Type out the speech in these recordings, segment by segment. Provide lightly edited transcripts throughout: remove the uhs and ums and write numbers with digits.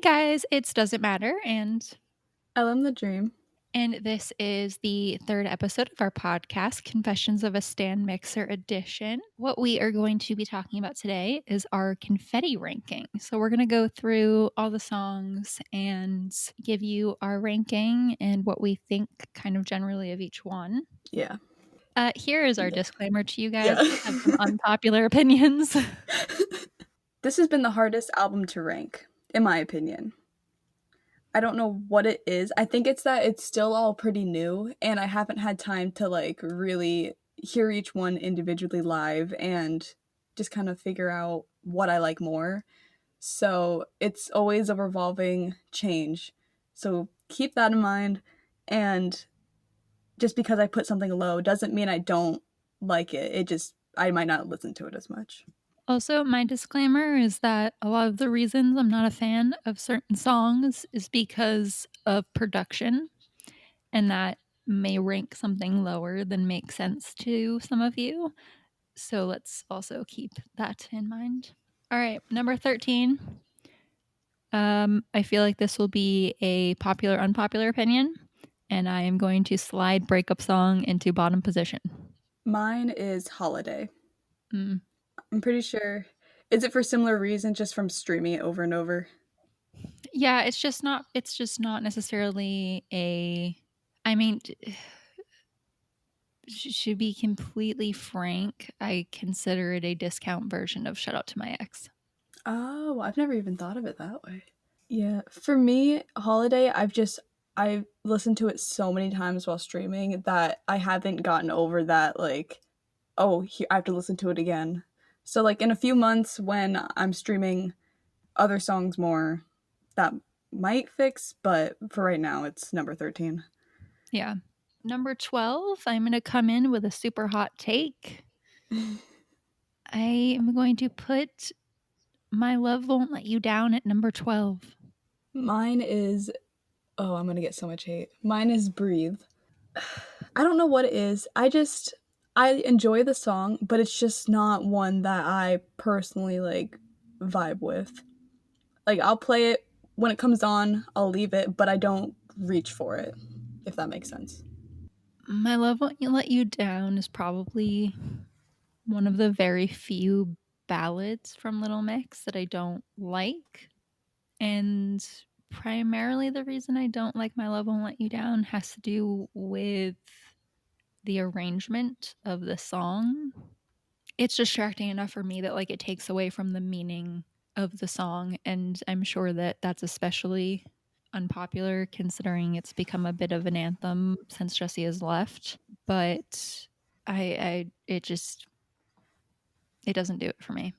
Hey guys, it's Doesn't Matter, and Ellen the Dream. this is the third episode of our podcast, Confessions of a Stand Mixer Edition. What we are going to be talking about today is our confetti ranking. So we're going to go through all the songs and give you our ranking and what we think kind of generally of each one. Yeah. Here is our Yeah. disclaimer to you guys. Yeah. We have some unpopular opinions. This has been the hardest album to rank, in my opinion. I don't know what it is. I think it's that it's still all pretty new, and I haven't had time to really hear each one individually live and just kind of figure out what I like more. So it's always a revolving change. So keep that in mind. And just because I put something low doesn't mean I don't like it. I might not listen to it as much. Also, my disclaimer is that a lot of the reasons I'm not a fan of certain songs is because of production, and that may rank something lower than makes sense to some of you. So let's also keep that in mind. All right, number 13. I feel like this will be a popular, unpopular opinion, and I am going to slide Breakup Song into bottom position. Mine is Holiday. Mm. I'm pretty sure. Is it for similar reason, just from streaming it over and over? Yeah, it's just not necessarily a I mean, to be completely frank, I consider it a discount version of Shout Out to My Ex. Oh, I've never even thought of it that way. Yeah, for me, Holiday, I've listened to it so many times while streaming that I haven't gotten over that oh, I have to listen to it again. So in a few months when I'm streaming other songs more, that might fix, but for right now it's number 13. Yeah. Number 12, I'm going to come in with a super hot take. I am going to put My Love Won't Let You Down at number 12. Mine is oh, I'm gonna get so much hate. Mine is Breathe. I don't know what it is. I enjoy the song, but it's just not one that I personally vibe with. Like I'll play it when it comes on, I'll leave it, but I don't reach for it, if that makes sense. My Love Won't Let You Down is probably one of the very few ballads from Little Mix that I don't like. And primarily the reason I don't like My Love Won't Let You Down has to do with the arrangement of the song. It's distracting enough for me that it takes away from the meaning of the song, and I'm sure that that's especially unpopular considering it's become a bit of an anthem since Jesse has left. But it doesn't do it for me.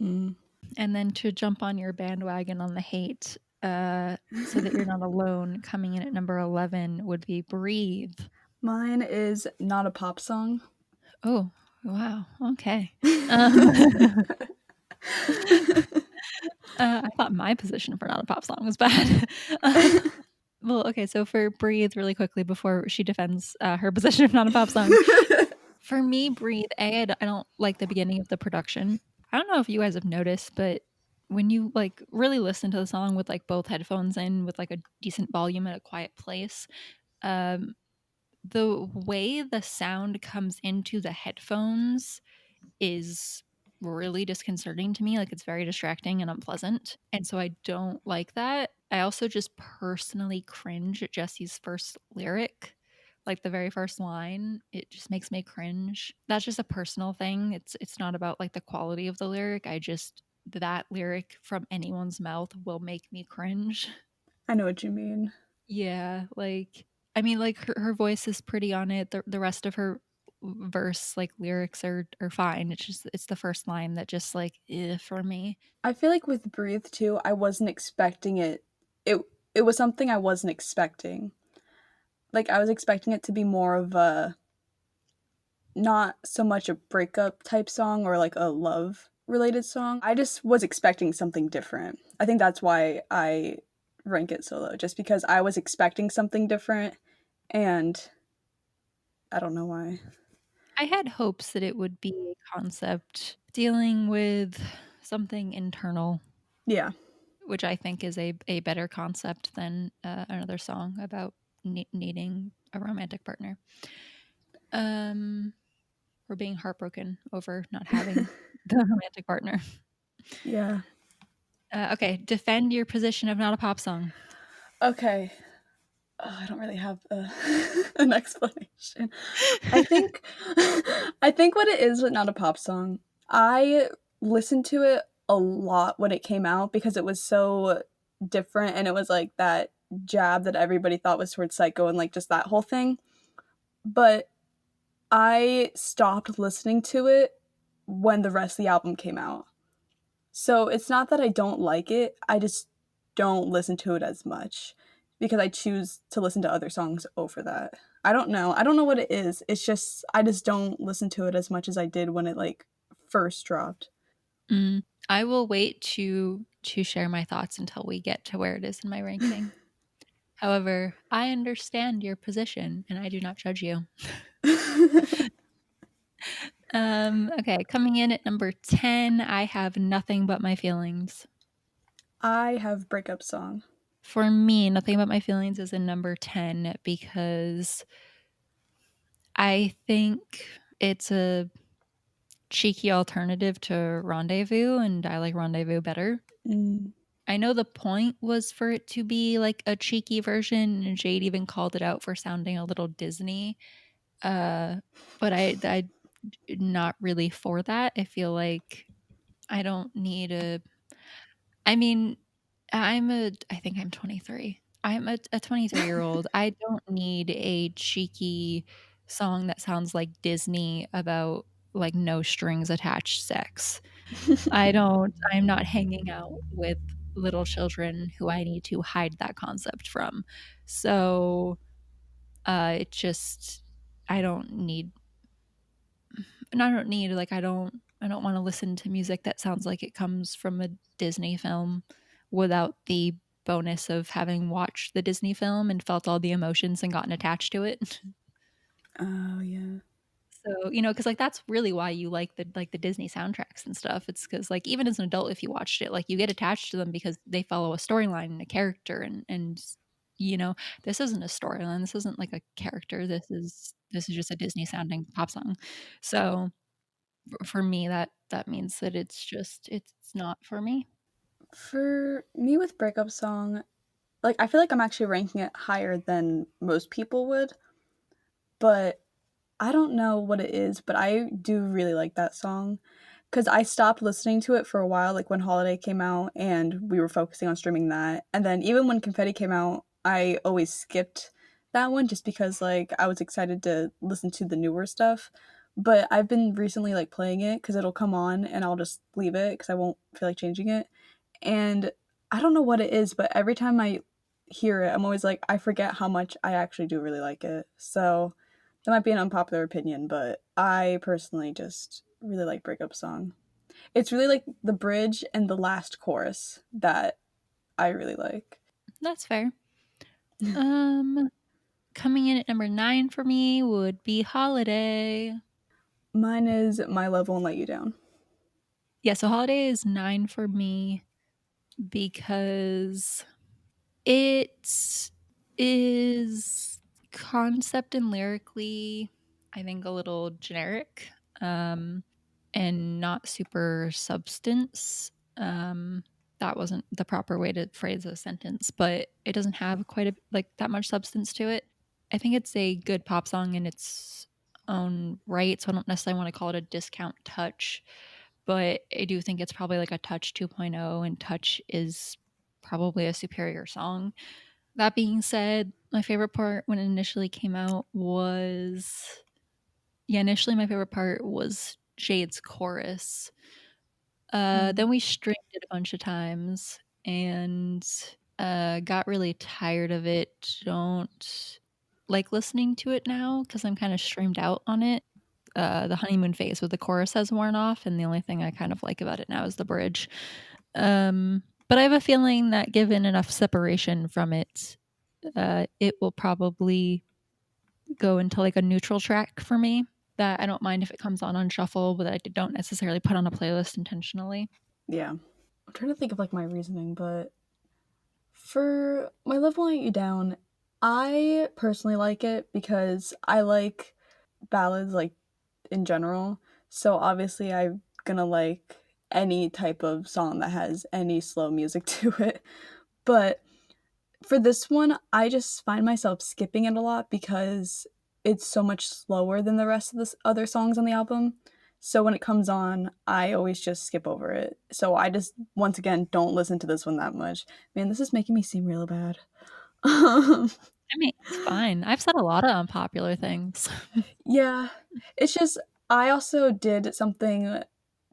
Mm. And then to jump on your bandwagon on the hate, so that you're not alone, coming in at number 11 would be Breathe. Mine is not a pop song. Oh, wow. Okay. Um, I thought my position for not a pop song was bad. Well, okay, so for Breathe, really quickly before she defends her position of not a pop song, for me, Breathe, I don't like the beginning of the production. I don't know if you guys have noticed, but when you really listen to the song with both headphones in with a decent volume at a quiet place, um, the way the sound comes into the headphones is really disconcerting to me. It's very distracting and unpleasant. And so I don't like that. I also just personally cringe at Jesse's first lyric. The very first line, it just makes me cringe. That's just a personal thing. It's not about the quality of the lyric. I just that lyric from anyone's mouth will make me cringe. I know what you mean. Yeah, I mean, her voice is pretty on it. The rest of her verse lyrics are fine. It's the first line that just for me. I feel like with Breathe too, I wasn't expecting it. It was something I wasn't expecting. Like I was expecting it to be more of a not so much a breakup type song or a love related song. I just was expecting something different. I think that's why I rank it so low, just because I was expecting something different and I don't know why. I had hopes that it would be a concept dealing with something internal, Yeah. which I think is a better concept than another song about needing a romantic partner. Um, or being heartbroken over not having the romantic partner. Yeah. Okay, defend your position of not a pop song. Okay. I don't really have an explanation. I think I think what it is with Not a Pop Song, I listened to it a lot when it came out because it was so different and it was like that jab that everybody thought was towards Psycho and like just that whole thing. But I stopped listening to it when the rest of the album came out. So it's not that I don't like it, I just don't listen to it as much because I choose to listen to other songs over that. I don't know. I don't know what it is. It's just I just don't listen to it as much as I did when it like first dropped. Mm, I will wait to share my thoughts until we get to where it is in my ranking. However, I understand your position and I do not judge you. Okay, coming in at number 10, I have Nothing But My Feelings. I have Breakup Song. For me, Nothing But My Feelings is in number 10 because I think it's a cheeky alternative to Rendezvous, and I like Rendezvous better. Mm. I know the point was for it to be like a cheeky version, and Jade even called it out for sounding a little Disney. But I not really for that. I feel like I don't need a. I mean, I think I'm 23. I'm a 23-year-old. I don't need a cheeky song that sounds like Disney about like no strings attached sex. I'm not hanging out with little children who I need to hide that concept from. So, it just I don't need and I don't need like I don't want to listen to music that sounds like it comes from a Disney film without the bonus of having watched the Disney film and felt all the emotions and gotten attached to it. Oh yeah. So, cuz like that's really why you like the Disney soundtracks and stuff. It's cuz like even as an adult if you watched it, like you get attached to them because they follow a storyline and a character and you know, this isn't a storyline. This isn't like a character. This is just a Disney sounding pop song. So, for me that means that it's not for me. For me with Breakup Song, like I feel like I'm actually ranking it higher than most people would, but I don't know what it is, but I do really like that song because I stopped listening to it for a while, like when Holiday came out and we were focusing on streaming that. And then even when Confetti came out, I always skipped that one just because like I was excited to listen to the newer stuff. But I've been recently like playing it because it'll come on and I'll just leave it because I won't feel like changing it. And I don't know what it is, but every time I hear it, I'm always like, I forget how much I actually do really like it. So that might be an unpopular opinion, but I personally just really like Breakup Song. It's really like the bridge and the last chorus that I really like. That's fair. Um, coming in at number 9 for me would be Holiday. Mine is My Love Won't Let You Down. Yeah, so Holiday is 9 for me because it is concept and lyrically, I think, a little generic, and not super substance. That wasn't the proper way to phrase a sentence, but it doesn't have quite like that much substance to it. I think it's a good pop song in its own right, so I don't necessarily want to call it a discount touch, but I do think it's probably like a Touch 2.0, and Touch is probably a superior song. That being said, my favorite part when it initially came out was initially my favorite part was Jade's chorus. Mm. Then we streamed it a bunch of times and got really tired of it. Don't like listening to it now because I'm kind of streamed out on it. The honeymoon phase with the chorus has worn off, and the only thing I kind of like about it now is the bridge. But I have a feeling that given enough separation from it, it will probably go into like a neutral track for me. That I don't mind if it comes on shuffle, but I don't necessarily put on a playlist intentionally. Yeah. I'm trying to think of like my reasoning, but For My Love Won't Let You Down, I personally like it because I like ballads like in general. So obviously I'm gonna like any type of song that has any slow music to it. But for this one, I just find myself skipping it a lot because it's so much slower than the rest of the other songs on the album. So when it comes on, I always just skip over it. So I just once again don't listen to this one that much. Man, this is making me seem real bad. Um, I mean, it's fine. I've said a lot of unpopular things. yeah, it's just I also did something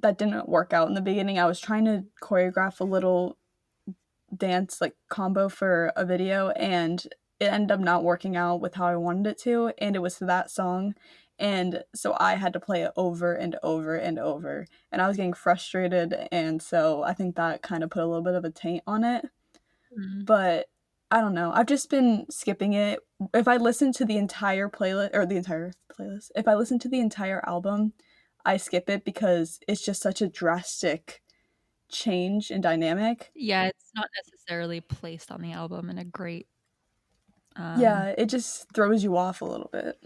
that didn't work out in the beginning. I was trying to choreograph a little dance like combo for a video, and it ended up not working out with how I wanted it to, and it was to that song. And so I had to play it over and over and over, and I was getting frustrated, and so I think that kind of put a little bit of a taint on it. Mm. But I don't know. I've just been skipping it. If I listen to the entire playlist or the entire playlist, if I listen to the entire album, I skip it because it's just such a drastic change in dynamic. Yeah, it's not necessarily placed on the album in a great, Yeah, it just throws you off a little bit.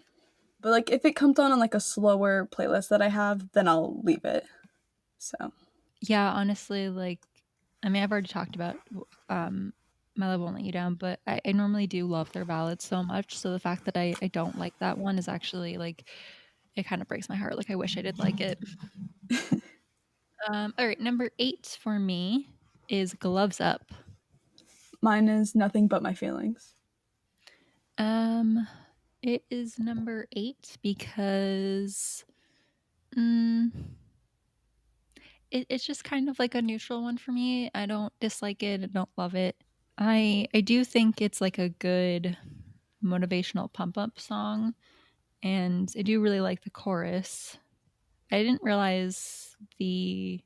But like if it comes on like a slower playlist that I have, then I'll leave it. So, yeah, honestly, like, I mean, I've already talked about, um, My Love Won't Let You Down, but I normally do love their ballads so much, so the fact that I don't like that one is actually, like, it kinda breaks my heart, like, I wish I did like it. Alright, number 8 for me is Gloves Up. mine is Nothing But My Feelings. Um, it is number 8 because, mm, it's just kind of like a neutral one for me. I don't dislike it, I don't love it. I do think it's, like, a good motivational pump up song, and I do really like the chorus. I didn't realize the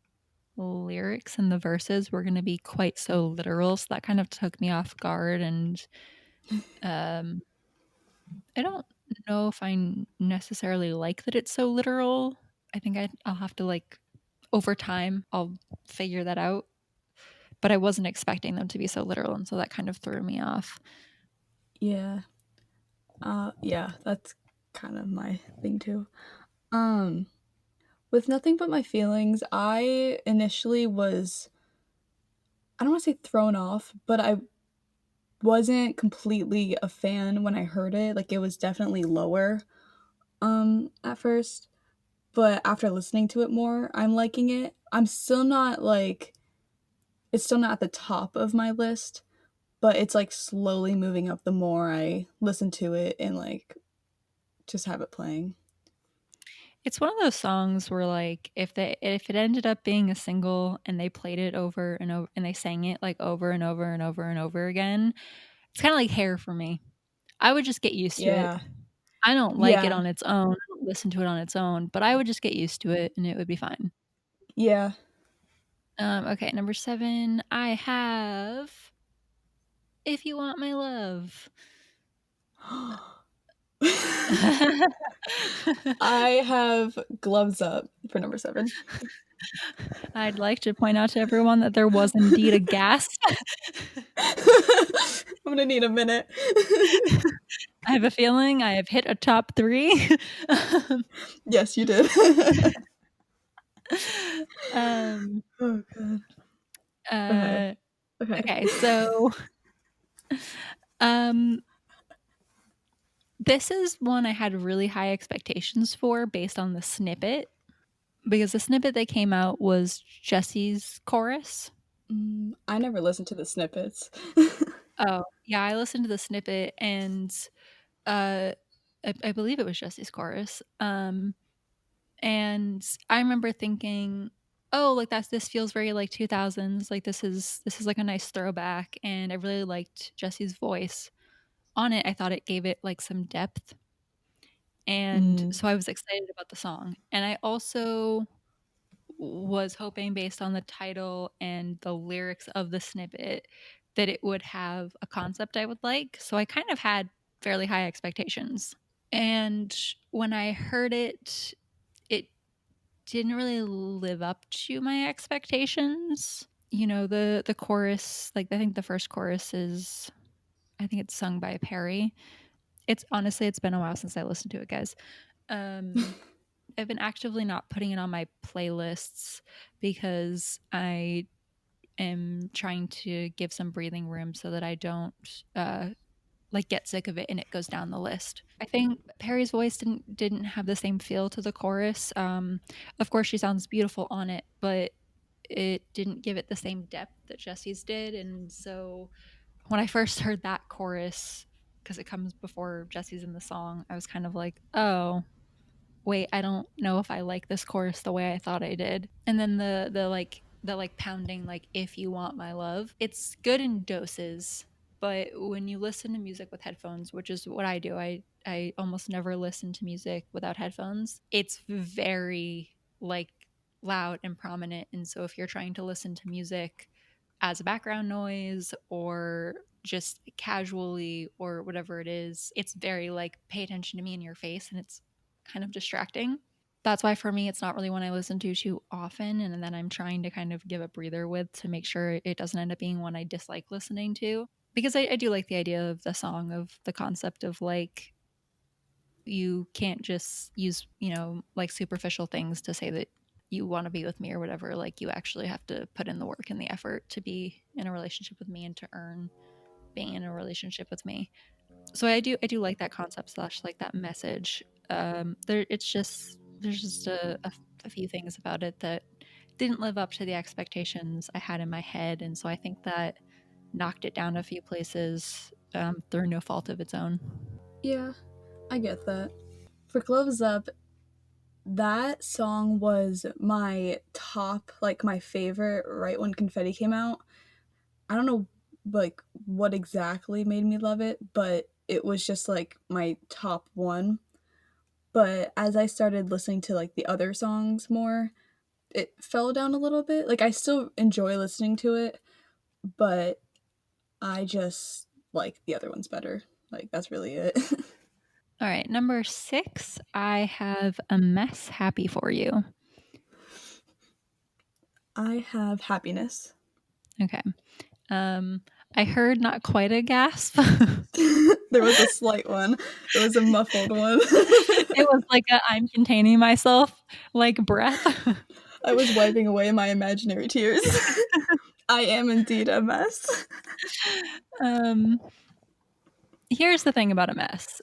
lyrics and the verses were gonna be quite so literal, so that kind of took me off guard, and, um, I don't know if necessarily like that it's so literal. I think I'll have to, like, over time, I'll figure that out, but I wasn't expecting them to be so literal, and so that kind of threw me off. Yeah. Yeah, that's kind of my thing too. Um with Nothing But My Feelings, I initially was I don't want to say thrown off, but I wasn't completely a fan when I heard it. Like it was definitely lower at first, but after listening to it more, I'm liking it. I'm still not like it's still not at the top of my list, but it's like slowly moving up the more I listen to it and like just have it playing. It's one of those songs where, like, if it ended up being a single and they played it over and over and they sang it, like, over and over and over and over again, it's kinda like Hair for me. I would just get used to it. Yeah. I don't like it Yeah. on its own, I don't listen to it on its own, but I would just get used to it and it would be fine. Yeah. Okay, number 7, I have If You Want My Love. I have Gloves Up for number 7. I'd like to point out to everyone that there was indeed a gasp. I'm gonna need a minute. I have a feeling I have hit a top 3. Yes, you did. Um, Oh god. Okay. uh, Okay. okay, so, um, this is one I had really high expectations for based on the snippet, because the snippet that came out was Jesse's chorus. I never listened to the snippets. Oh, yeah, I listened to the snippet and, uh, I believe it was Jesse's chorus, and I remember thinking, "Oh, like, this feels very, like, 2000s, like, this is, like, a nice throwback," and I really liked Jesse's voice on it. I thought it gave it, like, some depth, and Mm, so I was excited about the song, and I also was hoping based on the title and the lyrics of the snippet that it would have a concept I would like, so I kind of had fairly high expectations, and when I heard it didn't really live up to my expectations. the chorus, like I think the first chorus is, I think it's sung by Perry. It's honestly, it's been a while since I listened to it, guys. Um, I've been actively not putting it on my playlists because I am trying to give some breathing room so that I don't like get sick of it and it goes down the list. I think Perry's voice didn't have the same feel to the chorus. Of course, she sounds beautiful on it, but it didn't give it the same depth that Jesse's did. And so when I first heard that chorus, because it comes before Jesse's in the song, I was kind of like, oh, wait, I don't know if I like this chorus the way I thought I did. And then the pounding, like, if you want my love, it's good in doses. But when you listen to music with headphones, which is what I do, I almost never listen to music without headphones. It's very like loud and prominent. And so if you're trying to listen to music as a background noise or just casually or whatever it is, it's very like pay attention to me in your face, and it's kind of distracting. That's why for me, it's not really one I listen to too often. And then I'm trying to kind of give a breather with to make sure it doesn't end up being one I dislike listening to. Because I do like the idea of the song, of the concept of like, you can't just use, like superficial things to say that you want to be with me or whatever. Like, you actually have to put in the work and the effort to be in a relationship with me and to earn being in a relationship with me. So I do like that concept slash like that message. There's just a few things about it that didn't live up to the expectations I had in my head, and so I think that knocked it down a few places through no fault of its own. Yeah, I get that. For Gloves Up, that song was my top, like my favorite right when Confetti came out. I don't know like what exactly made me love it, but it was just like my top one. But as I started listening to like the other songs more, it fell down a little bit. Like I still enjoy listening to it, but I just like the other ones better. Like that's really it. All right, number 6, I have A Mess Happy for You. I have Happiness. Okay. Um, I heard not quite a gasp. There was a slight one. It was a muffled one. It was like a I'm containing myself like breath. I was wiping away my imaginary tears. I am indeed a mess. um, Here's the thing about A Mess.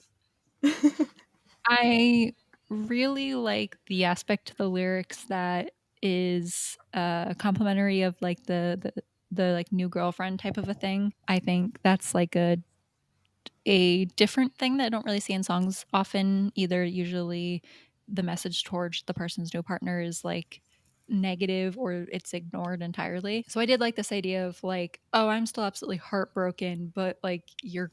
I really like the aspect to the lyrics that is complimentary of like the like new girlfriend type of a thing. I think that's like a different thing that I don't really see in songs often either. Usually the message towards the person's new partner is like negative or it's ignored entirely. So I did like this idea of like, oh, I'm still absolutely heartbroken, but like your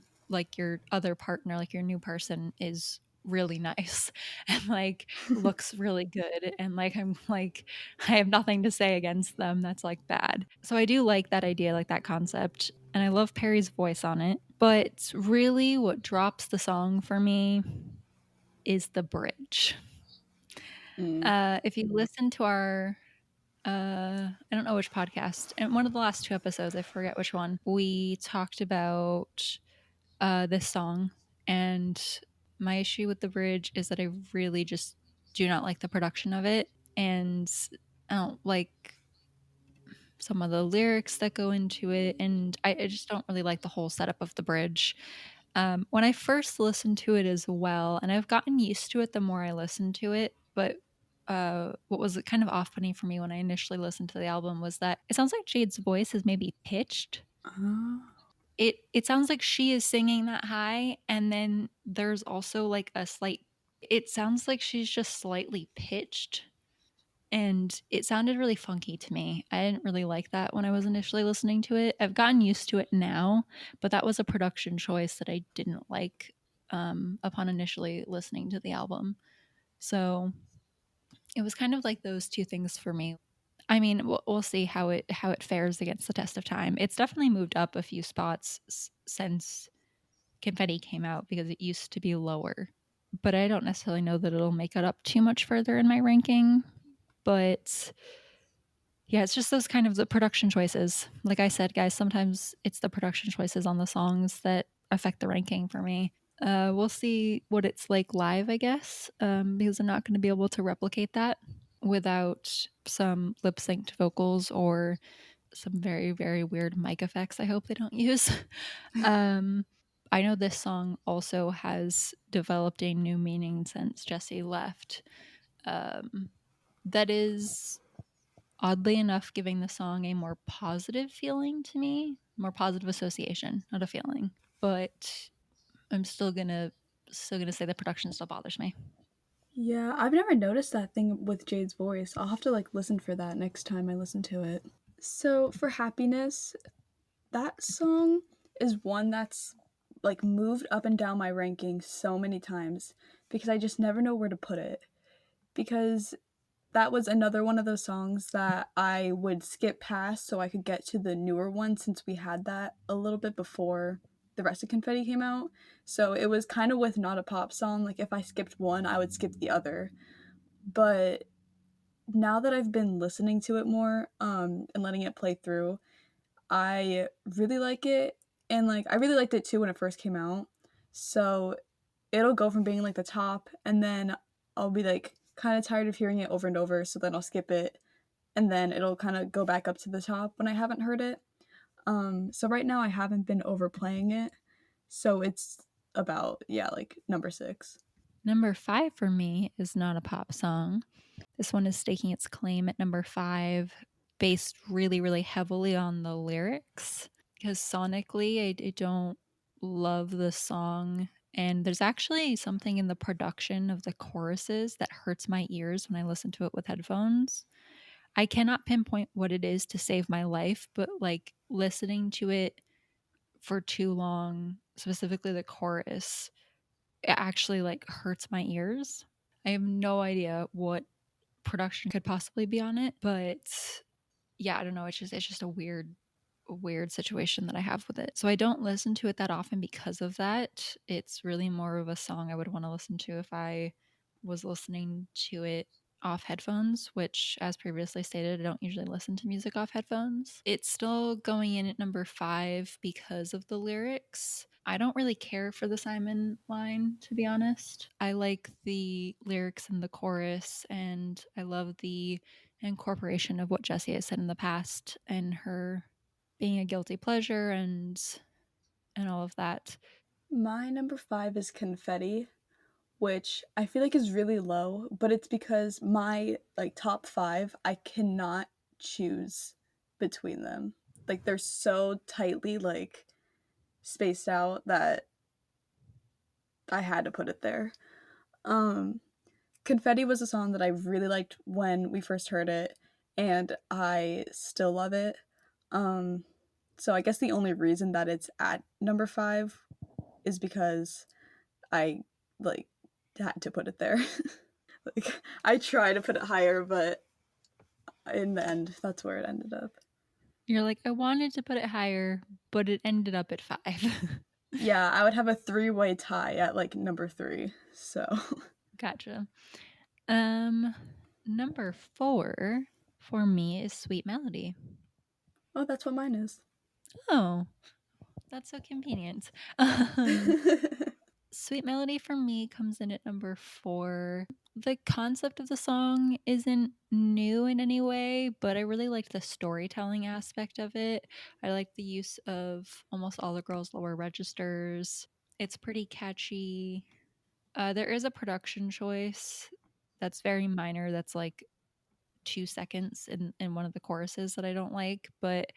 other partner, like your new person is really nice and like looks really good, and like I'm like I have nothing to say against them that's like bad. So I do like that idea, like that concept, and I love Perry's voice on it. But really what drops the song for me is the bridge. Mm. If you listen to our I don't know which podcast, and one of the last 2 episodes, I forget which one, we talked about this song, and my issue with the bridge is that I really just do not like the production of it, and I don't like some of the lyrics that go into it, and I just don't really like the whole setup of the bridge. When I first listened to it as well, and I've gotten used to it the more I listen to it, but what was kind of off-putting for me when I initially listened to the album was that it sounds like Jade's voice is maybe pitched. Uh, It sounds like she is singing that high, and then there's also like a slight. It sounds like she's just slightly pitched, and it sounded really funky to me. I didn't really like that when I was initially listening to it. I've gotten used to it now, but that was a production choice that I didn't like upon initially listening to the album. So it was kind of like those two things for me. I mean, we'll see how it fares against the test of time. It's definitely moved up a few spots since Confetti came out because it used to be lower. But I don't necessarily know that it'll make it up too much further in my ranking. But Yeah, it's just those kind of the production choices. Like I said, guys, sometimes it's the production choices on the songs that affect the ranking for me. We'll see what it's like live, I guess, because I'm not going to be able to replicate that without some lip synced vocals or some very, very weird mic effects I hope they don't use. um, I know this song also has developed a new meaning since Jesse left. Um, that is oddly enough giving the song a more positive feeling to me, more positive association, not a feeling. But I'm still gonna say the production still bothers me. Yeah, I've never noticed that thing with Jade's voice. I'll have to like listen for that next time I listen to it. So for happiness, that song is one that's like moved up and down my ranking so many times because I just never know where to put it. Because that was another one of those songs that I would skip past so I could get to the newer one since we had that a little bit before the rest of Confetti came out. So it was kind of with not a pop song. Like if I skipped one, I would skip the other. But now that I've been listening to it more and letting it play through, I really like it. And like I really liked it too when it first came out. So it'll go from being like the top and then I'll be like kind of tired of hearing it over and over, so then I'll skip it and then it'll kind of go back up to the top when I haven't heard it. So right now I haven't been overplaying it. So it's about, yeah, like number 6. Number 5 for me is not a pop song. This one is staking its claim at number 5, based really, really heavily on the lyrics. Because sonically, I don't love the song. And there's actually something in the production of the choruses that hurts my ears when I listen to it with headphones. I cannot pinpoint what it is to save my life, but like listening to it for too long, specifically the chorus, it actually like hurts my ears. I have no idea what production could possibly be on it, but yeah, I don't know. It's just a weird situation that I have with it. So I don't listen to it that often because of that. It's really more of a song I would want to listen to if I was listening to it off headphones, which, as previously stated, I don't usually listen to music off headphones. It's still going in at number 5 because of the lyrics. I don't really care for the Simon line, to be honest. I like the lyrics in the chorus, and I love the incorporation of what Jessie has said in the past and her being a guilty pleasure and all of that. My number 5 is Confetti, which I feel like is really low, but it's because my like top 5, I cannot choose between them. Like they're so tightly like spaced out that I had to put it there. Um Confetti was a song that I really liked when we first heard it, and I still love it. Um, so I guess the only reason that it's at number 5 is because I like had to put it there. Like I try to put it higher, but in the end, that's where it ended up. You're like, I wanted to put it higher, but it ended up at 5. Yeah, I would have a three-way tie at like number 3. So Gotcha. Um, Number 4 for me is Sweet Melody. oh, that's what mine is. Oh, that's so convenient. Sweet Melody for me comes in at number 4. The concept of the song isn't new in any way, but I really liked the storytelling aspect of it. I like the use of almost all the girls' lower registers. It's pretty catchy. There is a production choice that's very minor, that's like 2 seconds in one of the choruses that I don't like, but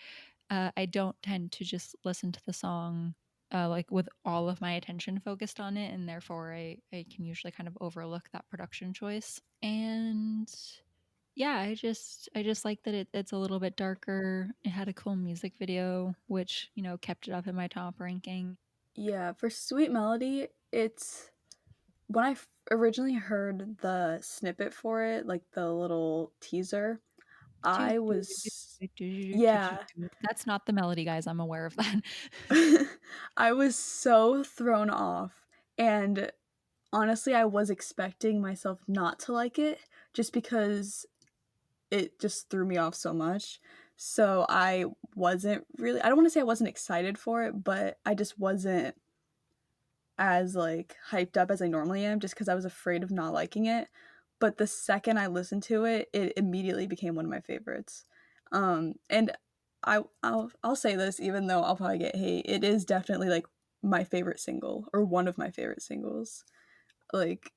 I don't tend to just listen to the song like with all of my attention focused on it, and therefore I can usually kind of overlook that production choice. And yeah, I just like that it's a little bit darker. It had a cool music video, which kept it up in my top ranking. Yeah, for Sweet Melody, it's when I originally heard the snippet for it, like the little teaser, I was yeah, That's not the melody, guys. I'm aware of that. I was so thrown off. And honestly, I was expecting myself not to like it just because it just threw me off so much. So I wasn't really, I don't want to say I wasn't excited for it, but I just wasn't as like hyped up as I normally am just because I was afraid of not liking it. But the second I listened to it, it immediately became one of my favorites. And I'll say this, even though I'll probably get hate, it is definitely like my favorite single or one of my favorite singles. Like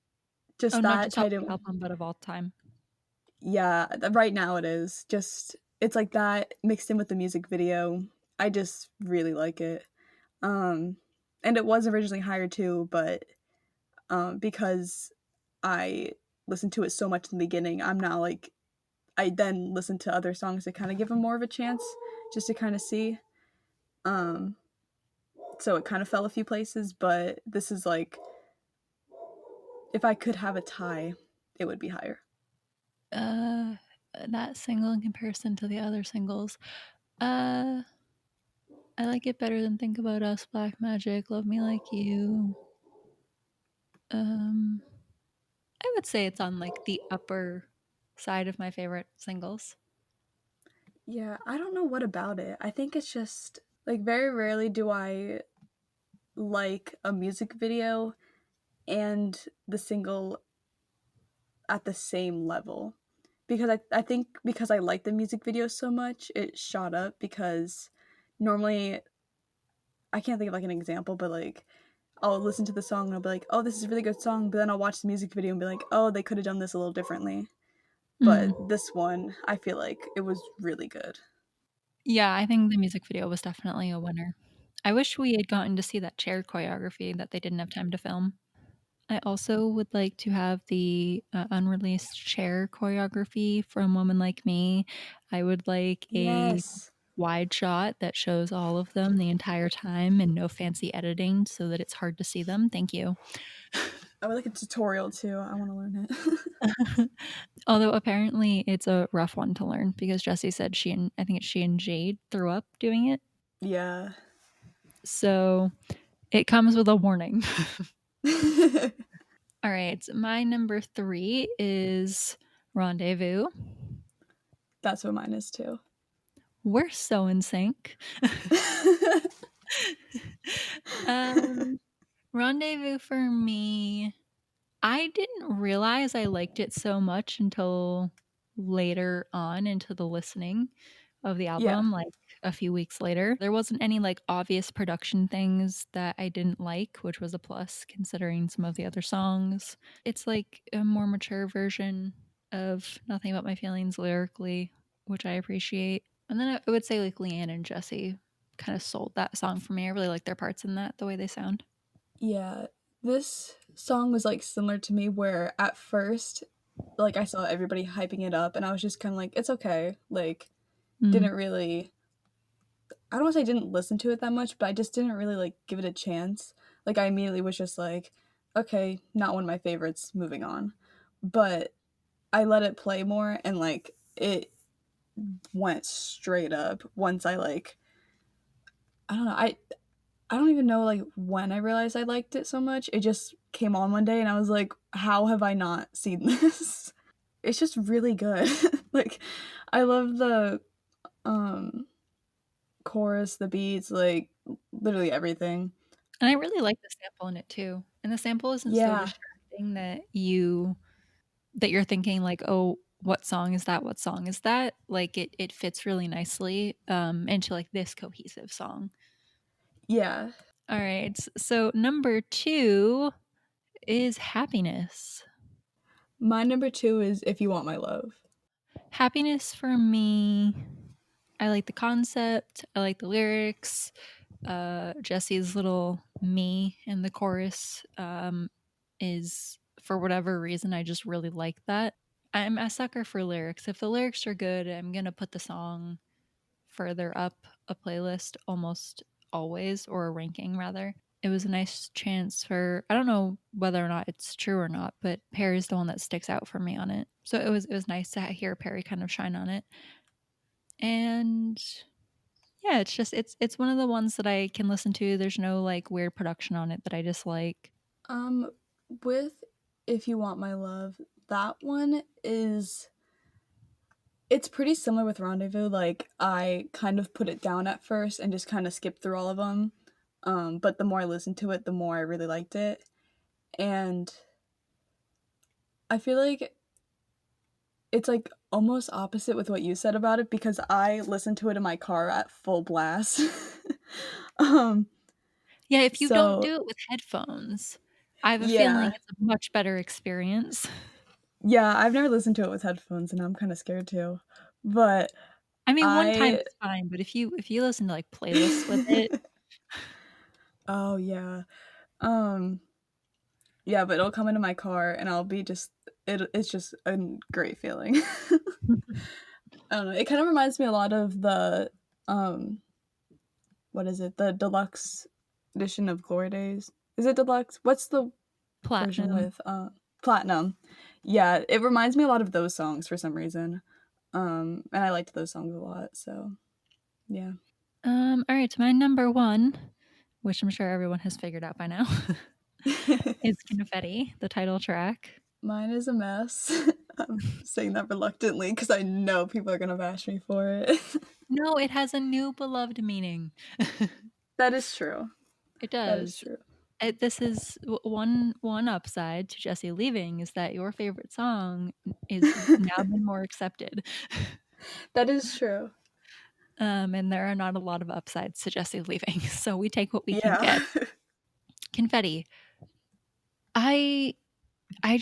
Oh, just not that just off tied the in, album, but of all time. yeah, right now it is just it's like that mixed in with the music video. I just really like it. Um, and it was originally higher too, but because I listened to it so much in the beginning, I'm now like I then listen to other songs to kind of give them more of a chance, just to kind of see. Um, so it kind of fell a few places, but this is like if I could have a tie, it would be higher. Uh, that single in comparison to the other singles. Uh, I like it better than Think About Us, Black Magic, Love Me Like You. Um, I would say it's on like the upper side of my favorite singles. Yeah, I don't know what about it. I think it's just like very rarely do I like a music video and the single at the same level. Because I think because I like the music video so much, it shot up because normally I can't think of like an example, but like I'll listen to the song and I'll be like, oh, this is a really good song, but then I'll watch the music video and be like, oh, they could have done this a little differently. But Mm. this one, I feel like it was really good. Yeah, I think the music video was definitely a winner. I wish we had gotten to see that chair choreography that they didn't have time to film. I also would like to have the unreleased chair choreography from Woman Like Me. I would like a Yes. wide shot that shows all of them the entire time and no fancy editing so that it's hard to see them. Thank you. I would like a tutorial too. I want to learn it. Although apparently it's a rough one to learn because Jessie said I think it's she and Jade threw up doing it. Yeah. So it comes with a warning. All right, my number 3 is Rendezvous. That's what mine is too. We're so in sync. Um, Rendezvous for me, I didn't realize I liked it so much until later on into the listening of the Yeah. album, like a few weeks later. There wasn't any like obvious production things that I didn't like, which was a plus considering some of the other songs. It's like a more mature version of Nothing About My Feelings lyrically, which I appreciate. And then I would say like Leanne and Jesse kind of sold that song for me. I really like their parts in that, the way they sound. Yeah. This song was like similar to me where at first like I saw everybody hyping it up and I was just kind of like it's okay. Like Mm. didn't really I don't want to say I didn't listen to it that much, but I just didn't really like give it a chance. Like I immediately was just like okay, not one of my favorites, moving on. But I let it play more and like it went straight up once I like I don't know. I don't even know like when I realized I liked it so much. It just came on one day and I was like, how have I not seen this? It's just really good. Like I love the um chorus, the beats, like literally everything. And I really like the sample in it too. And the sample isn't so Yeah. distracting that you're thinking like, "Oh, what song is that? What song is that?" Like it fits really nicely into like this cohesive song. Yeah. All right. So number 2 is Happiness. My number 2 is If You Want My Love. Happiness for me, I like the concept, I like the lyrics. Jesse's little me in the chorus is for whatever reason I just really like that. I'm a sucker for lyrics. If the lyrics are good, I'm gonna put the song further up a playlist almost always, or a ranking rather. It was a nice chance for I don't know whether or not it's true or not, but Perry's the one that sticks out for me on it. So it was nice to hear Perry kind of shine on it. And yeah, it's just it's one of the ones that I can listen to. There's no like weird production on it that I dislike. Um with If You Want My Love, that one is It's pretty similar with Rendezvous. Like, I kind of put it down at first and just kind of skipped through all of them. But the more I listened to it, the more I really liked it. And I feel like it's like almost opposite with what you said about it because I listened to it in my car at full blast. um, Yeah, if you don't so do it with headphones, I have a feeling yeah. it's a much better experience. Yeah, I've never listened to it with headphones and I'm kind of scared too. But I mean, one time I is fine, but if you listen to, like, playlists with it. Oh yeah. Um yeah, but it'll come into my car and I'll be just it's just a great feeling. I don't know. It kind of reminds me a lot of the um what is it? The deluxe edition of Glory Days. Is it deluxe? What's the version Platinum. with Platinum? Yeah, it reminds me a lot of those songs for some reason. And I liked those songs a lot, so yeah. Alright, so my number 1, which I'm sure everyone has figured out by now, is Confetti, the title track. Mine is a mess. I'm saying that reluctantly because I know people are gonna bash me for it. No, it has a new beloved meaning. That is true. It That is does. true. This is one upside to Jessie leaving is that your favorite song is now been more accepted. That is true. And there are not a lot of upsides to Jessie leaving, so we take what we can Yeah. get. Confetti. I I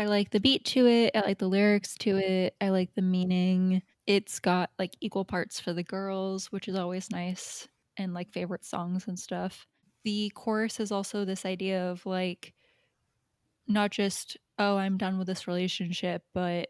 like the beat to it, I like the lyrics to it, I like the meaning. It's got, like, equal parts for the girls, which is always nice, and, like, favorite songs and stuff. The chorus is also this idea of, like, not just, "Oh, I'm done with this relationship," but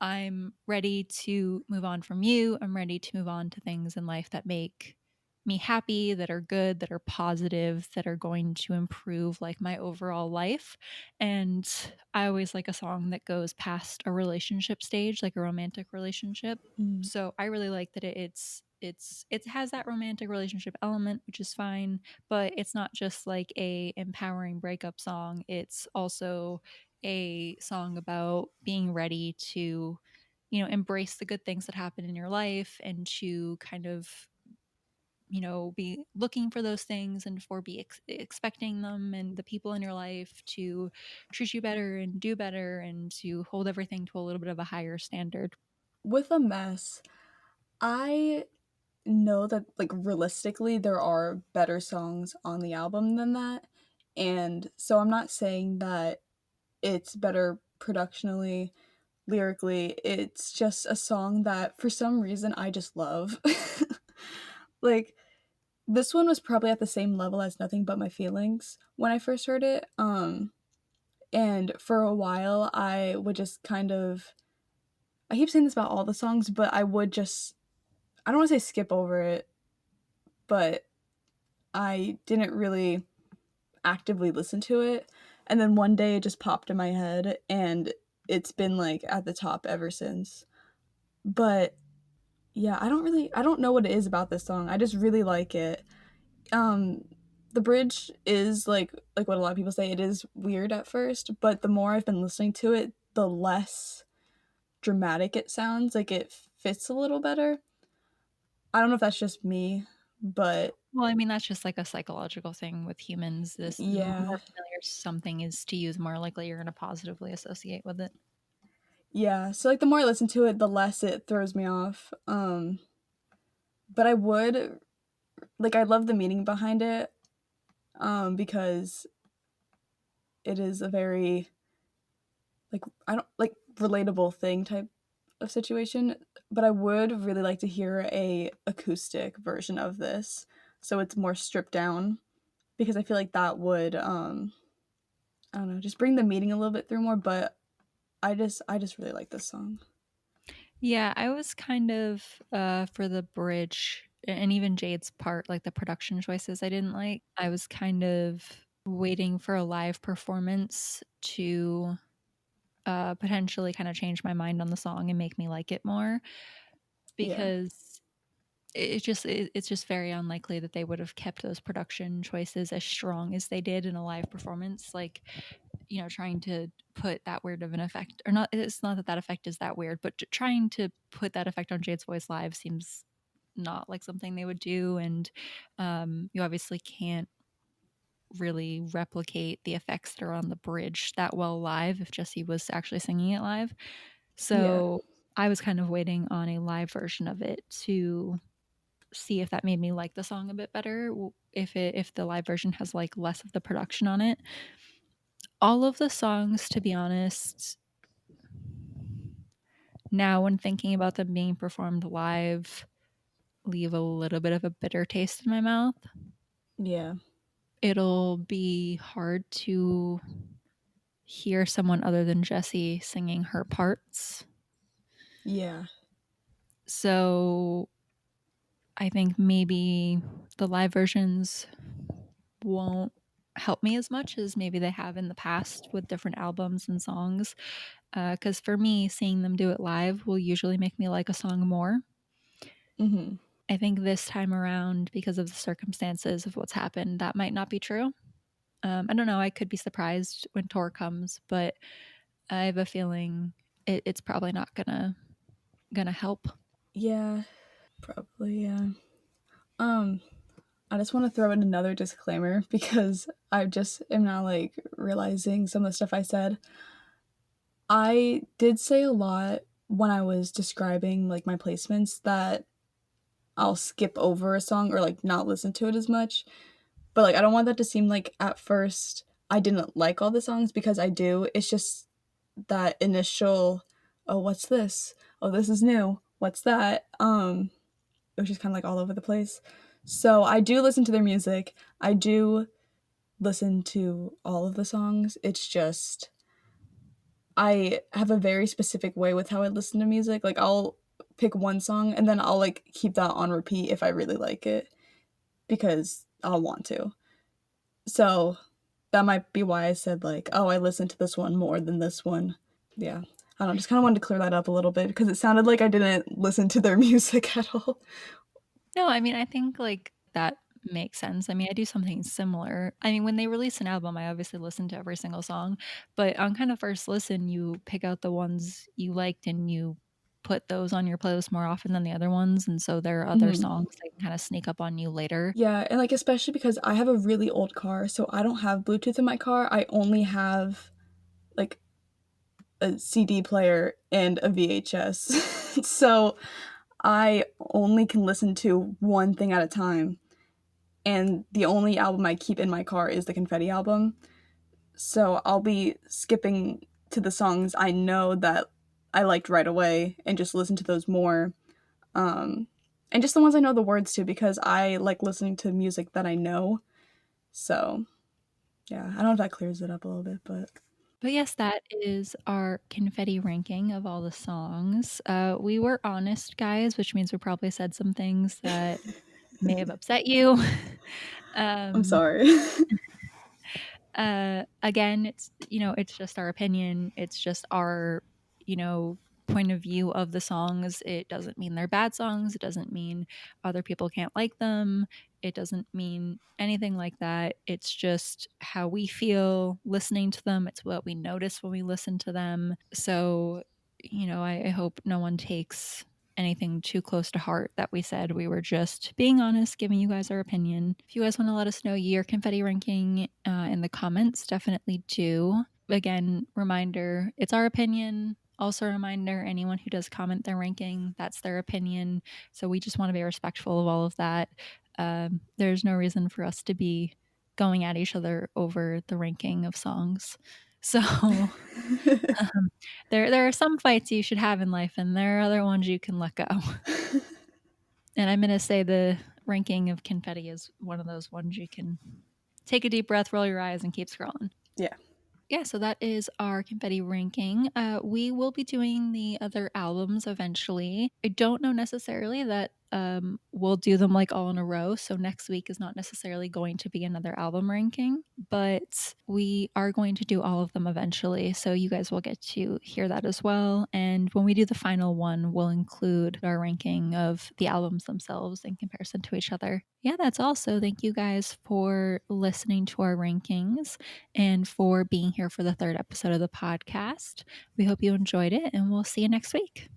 I'm ready to move on from you. I'm ready to move on to things in life that make me happy, that are good, that are positive, that are going to improve like my overall life. And I always like a song that goes past a relationship stage, like a romantic relationship. Mm. So I really like that it has that romantic relationship element, which is fine, but it's not just like a empowering breakup song. It's also a song about being ready to, embrace the good things that happen in your life and to kind of, be looking for those things and for be expecting them and the people in your life to treat you better and do better and to hold everything to a little bit of a higher standard. With a mess, I know that like realistically there are better songs on the album than that. And so I'm not saying that it's better productionally, lyrically. It's just a song that for some reason I just love. Like this one was probably at the same level as Nothing But My Feelings when I first heard it. And for a while I would just kind of I keep saying this about all the songs, but I would just I don't want to say skip over it, but I didn't really actively listen to it. And then one day it just popped in my head and it's been like at the top ever since. But yeah, I don't know what it is about this song. I just really like it. Um the bridge is like what a lot of people say, it is weird at first, but the more I've been listening to it, the less dramatic it sounds. Like it fits a little better. I don't know if that's just me, but Well, I mean, that's just like a psychological thing with humans. The more yeah. familiar something is to you, the more likely you're going to positively associate with it. Yeah, so, like, the more I listen to it, the less it throws me off, but I would like, I love the meaning behind it, because it is a very, like, I don't like, relatable thing type of situation, but I would really like to hear a acoustic version of this, so it's more stripped down, because I feel like that would, I don't know, just bring the meaning a little bit through more, but I just really like this song. Yeah, I was kind of for the bridge and even Jade's part, like the production choices I didn't like. I was kind of waiting for a live performance to potentially kind of change my mind on the song and make me like it more Yeah. because it's just very unlikely that they would have kept those production choices as strong as they did in a live performance. Like trying to put that weird of an effect, or not. It's not that that effect is that weird, but trying to put that effect on Jade's voice live seems not like something they would do. And you obviously can't really replicate the effects that are on the bridge that well live if Jesse was actually singing it live. Yeah. So I was kind of waiting on a live version of it to see if that made me like the song a bit better, if the live version has like less of the production on it. All of the songs, to be honest, now when thinking about them being performed live, leave a little bit of a bitter taste in my mouth. Yeah. It'll be hard to hear someone other than Jessie singing her parts. Yeah. So I think maybe the live versions won't help me as much as maybe they have in the past with different albums and songs. Because for me, seeing them do it live will usually make me like a song more. Mm-hmm. I think this time around, because of the circumstances of what's happened, that might not be true. I don't know. I could be surprised when tour comes, but I have a feeling it's probably not gonna help. Yeah. Probably, yeah. Um, I just want to throw in another disclaimer because I just am now like realizing some of the stuff I said. I did say a lot when I was describing like my placements that I'll skip over a song or like not listen to it as much. But like I don't want that to seem like at first I didn't like all the songs because I do. It's just that initial, oh, what's this? Oh, this is new. What's that? It was just kind of like all over the place. So I do listen to their music. I do listen to all of the songs. It's just I have a very specific way with how I listen to music. Like I'll pick one song and then I'll like keep that on repeat if I really like it because I'll want to. So that might be why I said like, oh, I listen to this one more than this one. Yeah. I don't know, just kind of wanted to clear that up a little bit because it sounded like I didn't listen to their music at all. No, I mean, I think like that makes sense. I mean, I do something similar. I mean, when they release an album, I obviously listen to every single song, but on kind of first listen, you pick out the ones you liked and you put those on your playlist more often than the other ones. And so there are other Mm-hmm. songs that can kind of sneak up on you later. Yeah, and like especially because I have a really old car, so I don't have Bluetooth in my car. I only have like a CD player and a VHS. So I only can listen to one thing at a time. And the only album I keep in my car is the Confetti album. So I'll be skipping to the songs I know that I liked right away and just listen to those more. Um, and just the ones I know the words to because I like listening to music that I know. So yeah, I don't know if that clears it up a little bit, but But yes, that is our confetti ranking of all the songs. We were honest, guys, which means we probably said some things that may have upset you. I'm um, sorry. again, it's just our opinion. It's just our, point of view of the songs. It doesn't mean they're bad songs. It doesn't mean other people can't like them. It doesn't mean anything like that. It's just how we feel listening to them. It's what we notice when we listen to them. So, I hope no one takes anything too close to heart that we said. We were just being honest, giving you guys our opinion. If you guys want to let us know your confetti ranking in the comments, definitely do. Again, reminder, it's our opinion. Also, a reminder, anyone who does comment their ranking, that's their opinion. So we just want to be respectful of all of that. There's no reason for us to be going at each other over the ranking of songs. So there are some fights you should have in life, and there are other ones you can let go. And I'm going to say the ranking of confetti is one of those ones you can take a deep breath, roll your eyes, and keep scrolling. Yeah. Yeah, so that is our confetti ranking. We will be doing the other albums eventually. I don't know necessarily that we'll do them like all in a row. So next week is not necessarily going to be another album ranking, but we are going to do all of them eventually. So you guys will get to hear that as well. And when we do the final one, we'll include our ranking of the albums themselves in comparison to each other. Yeah, that's all. So thank you guys for listening to our rankings and for being here for the third episode of the podcast. We hope you enjoyed it, and we'll see you next week.